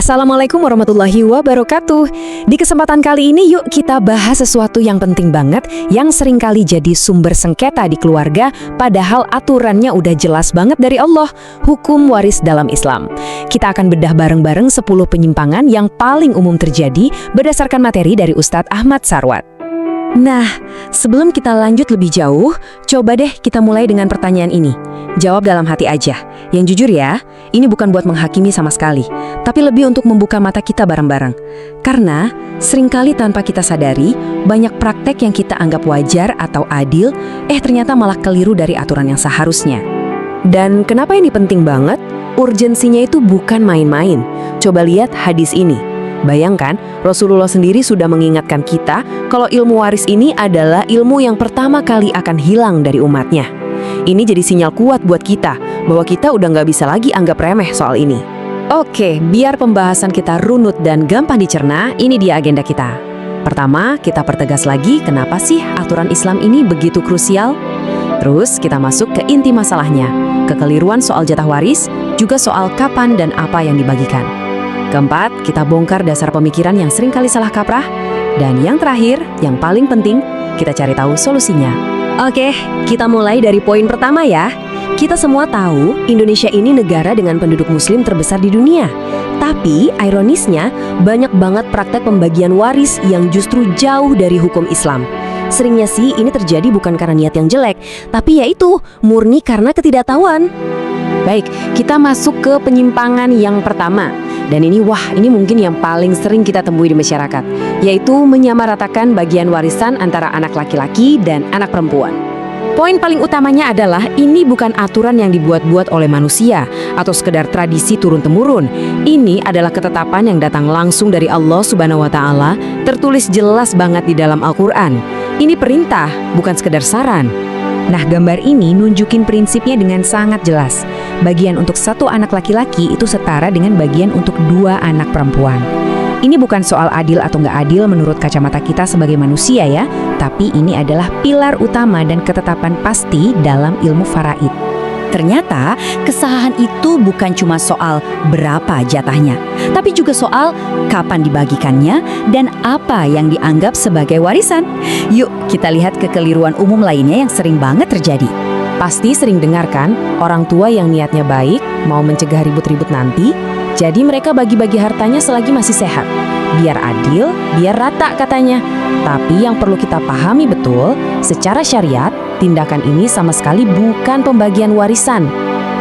Assalamualaikum warahmatullahi wabarakatuh. Di kesempatan kali ini yuk kita bahas sesuatu yang penting banget yang seringkali jadi sumber sengketa di keluarga, padahal aturannya udah jelas banget dari Allah, hukum waris dalam Islam. Kita akan bedah bareng-bareng 10 penyimpangan yang paling umum terjadi berdasarkan materi dari Ustadz Ahmad Sarwat. Nah, sebelum kita lanjut lebih jauh, coba deh kita mulai dengan pertanyaan ini. Jawab dalam hati aja. Yang jujur ya, ini bukan buat menghakimi sama sekali, tapi lebih untuk membuka mata kita bareng-bareng. Karena seringkali tanpa kita sadari, banyak praktek yang kita anggap wajar atau adil, ternyata malah keliru dari aturan yang seharusnya. Dan kenapa ini penting banget? Urgensinya itu bukan main-main. Coba lihat hadis ini. Bayangkan, Rasulullah sendiri sudah mengingatkan kita kalau ilmu waris ini adalah ilmu yang pertama kali akan hilang dari umatnya. Ini jadi sinyal kuat buat kita, bahwa kita udah nggak bisa lagi anggap remeh soal ini. Oke, biar pembahasan kita runut dan gampang dicerna, ini dia agenda kita. Pertama, kita pertegas lagi kenapa sih aturan Islam ini begitu krusial. Terus kita masuk ke inti masalahnya, kekeliruan soal jatah waris, juga soal kapan dan apa yang dibagikan. Keempat, kita bongkar dasar pemikiran yang seringkali salah kaprah. Dan yang terakhir, yang paling penting, kita cari tahu solusinya. Oke, kita mulai dari poin pertama ya. Kita semua tahu Indonesia ini negara dengan penduduk muslim terbesar di dunia. Tapi, ironisnya, banyak banget praktek pembagian waris yang justru jauh dari hukum Islam. Seringnya sih ini terjadi bukan karena niat yang jelek, tapi yaitu murni karena ketidaktahuan. Baik, kita masuk ke penyimpangan yang pertama. Dan ini mungkin yang paling sering kita temui di masyarakat, yaitu menyamaratakan bagian warisan antara anak laki-laki dan anak perempuan. Poin paling utamanya adalah ini bukan aturan yang dibuat-buat oleh manusia atau sekedar tradisi turun-temurun. Ini adalah ketetapan yang datang langsung dari Allah Subhanahu wa Ta'ala, tertulis jelas banget di dalam Al-Quran. Ini perintah, bukan sekedar saran. Nah, gambar ini nunjukin prinsipnya dengan sangat jelas. Bagian untuk satu anak laki-laki itu setara dengan bagian untuk 2 anak perempuan. Ini bukan soal adil atau nggak adil menurut kacamata kita sebagai manusia ya, tapi ini adalah pilar utama dan ketetapan pasti dalam ilmu faraid. Ternyata kesahihan itu bukan cuma soal berapa jatahnya, tapi juga soal kapan dibagikannya dan apa yang dianggap sebagai warisan. Yuk kita lihat kekeliruan umum lainnya yang sering banget terjadi. Pasti sering dengar kan, orang tua yang niatnya baik mau mencegah ribut-ribut nanti, jadi mereka bagi-bagi hartanya selagi masih sehat. Biar adil, biar rata katanya. Tapi yang perlu kita pahami betul, secara syariat, tindakan ini sama sekali bukan pembagian warisan.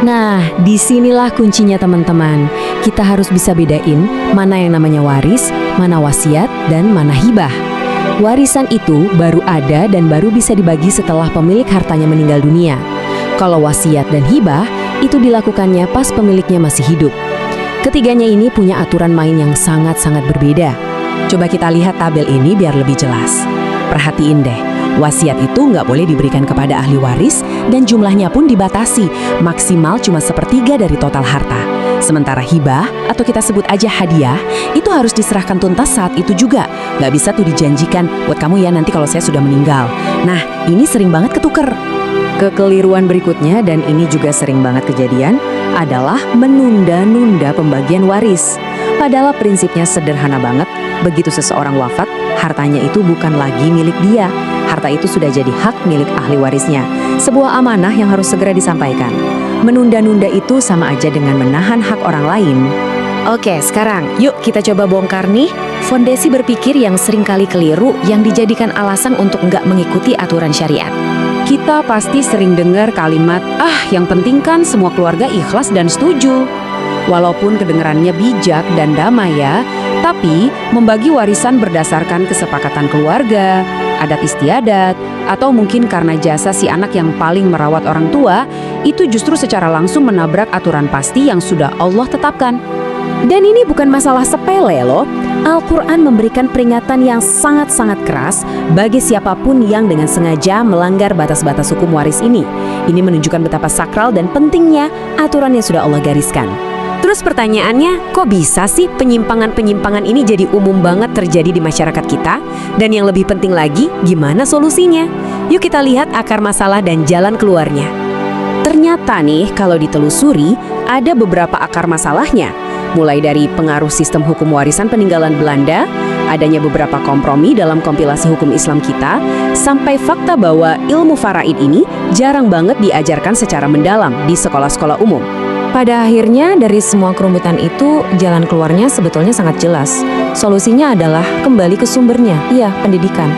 Nah, disinilah kuncinya teman-teman. Kita harus bisa bedain mana yang namanya waris, mana wasiat, dan mana hibah. Warisan itu baru ada dan baru bisa dibagi setelah pemilik hartanya meninggal dunia. Kalau wasiat dan hibah, itu dilakukannya pas pemiliknya masih hidup. Ketiganya ini punya aturan main yang sangat-sangat berbeda. Coba kita lihat tabel ini biar lebih jelas. Perhatiin deh, wasiat itu nggak boleh diberikan kepada ahli waris dan jumlahnya pun dibatasi, maksimal cuma 1/3 dari total harta. Sementara hibah, atau kita sebut aja hadiah, itu harus diserahkan tuntas saat itu juga. Nggak bisa tuh dijanjikan, buat kamu ya nanti kalau saya sudah meninggal. Nah, ini sering banget ketuker. Kekeliruan berikutnya, dan ini juga sering banget kejadian, adalah menunda-nunda pembagian waris. Padahal prinsipnya sederhana banget, begitu seseorang wafat, hartanya itu bukan lagi milik dia. Harta itu sudah jadi hak milik ahli warisnya. Sebuah amanah yang harus segera disampaikan. Menunda-nunda itu sama aja dengan menahan hak orang lain. Oke, sekarang yuk kita coba bongkar nih fondasi berpikir yang seringkali keliru yang dijadikan alasan untuk nggak mengikuti aturan syariat. Kita pasti sering dengar kalimat, yang penting kan semua keluarga ikhlas dan setuju. Walaupun kedengarannya bijak dan damai ya, tapi membagi warisan berdasarkan kesepakatan keluarga, adat istiadat, atau mungkin karena jasa si anak yang paling merawat orang tua, itu justru secara langsung menabrak aturan pasti yang sudah Allah tetapkan. Dan ini bukan masalah sepele loh. Al-Quran memberikan peringatan yang sangat-sangat keras bagi siapapun yang dengan sengaja melanggar batas-batas hukum waris ini. Ini menunjukkan betapa sakral dan pentingnya aturan yang sudah Allah gariskan. Terus pertanyaannya, kok bisa sih penyimpangan-penyimpangan ini jadi umum banget terjadi di masyarakat kita? Dan yang lebih penting lagi, gimana solusinya? Yuk kita lihat akar masalah dan jalan keluarnya. Ternyata nih, kalau ditelusuri, ada beberapa akar masalahnya. Mulai dari pengaruh sistem hukum warisan peninggalan Belanda, adanya beberapa kompromi dalam kompilasi hukum Islam kita, sampai fakta bahwa ilmu faraid ini jarang banget diajarkan secara mendalam di sekolah-sekolah umum. Pada akhirnya, dari semua kerumbutan itu, jalan keluarnya sebetulnya sangat jelas. Solusinya adalah kembali ke sumbernya, pendidikan.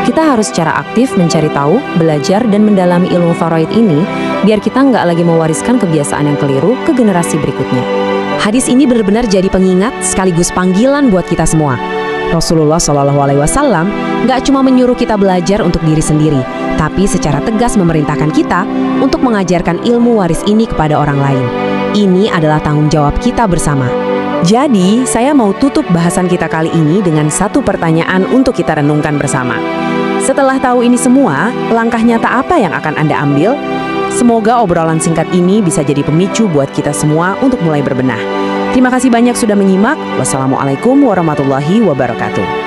Kita harus secara aktif mencari tahu, belajar, dan mendalami ilmu faraid ini, biar kita nggak lagi mewariskan kebiasaan yang keliru ke generasi berikutnya. Hadis ini benar-benar jadi pengingat sekaligus panggilan buat kita semua. Rasulullah SAW nggak cuma menyuruh kita belajar untuk diri sendiri, tapi secara tegas memerintahkan kita untuk mengajarkan ilmu waris ini kepada orang lain. Ini adalah tanggung jawab kita bersama. Jadi, saya mau tutup bahasan kita kali ini dengan satu pertanyaan untuk kita renungkan bersama. Setelah tahu ini semua, langkah nyata apa yang akan Anda ambil? Semoga obrolan singkat ini bisa jadi pemicu buat kita semua untuk mulai berbenah. Terima kasih banyak sudah menyimak. Wassalamualaikum warahmatullahi wabarakatuh.